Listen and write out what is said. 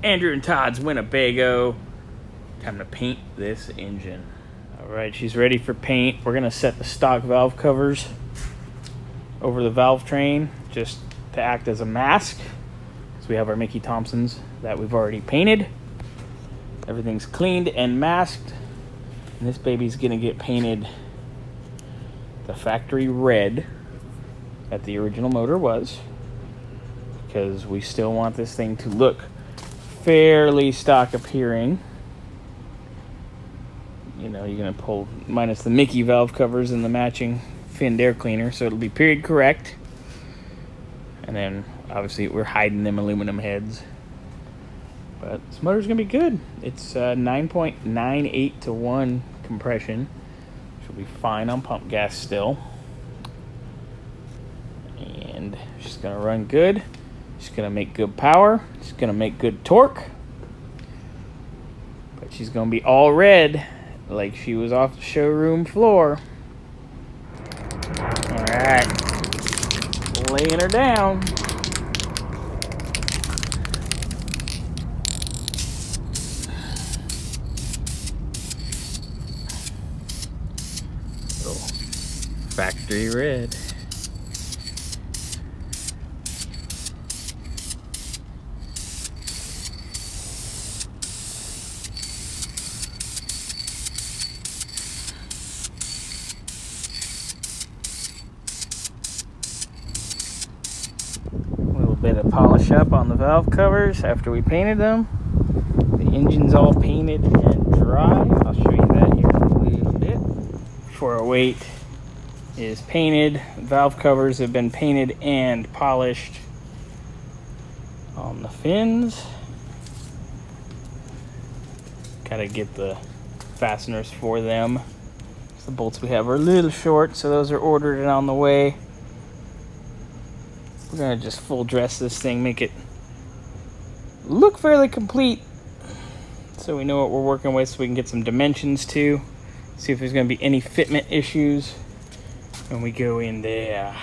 Andrew and Todd's Winnebago. Time to paint this engine. Alright, she's ready for paint. We're going to set the stock valve covers over the valve train just to act as a mask. So we have our Mickey Thompsons that we've already painted. Everything's cleaned and masked. And this baby's going to get painted the factory red that the original motor was, because we still want this thing to look fairly stock appearing. You know, you're going to pull minus the Mickey valve covers and the matching finned air cleaner, so it'll be period correct. And then obviously we're hiding them aluminum heads. But this motor's going to be good. It's 9.98 to 1 compression. She'll be fine on pump gas still. And she's going to run good. She's going to make good power. She's going to make good torque. But she's going to be all red like she was off the showroom floor. All right. Laying her down. Factory red. A little bit of polish up on the valve covers after we painted them. The engine's all painted and dry. I'll show you that here in a little bit. For our weight is painted. Valve covers have been painted and polished on the fins. Gotta get the fasteners for them. The bolts we have are a little short, so those are ordered and on the way. We're gonna just full dress this thing, make it look fairly complete, so we know what we're working with, so we can get some dimensions too. See if there's gonna be any fitment issues when we go in there.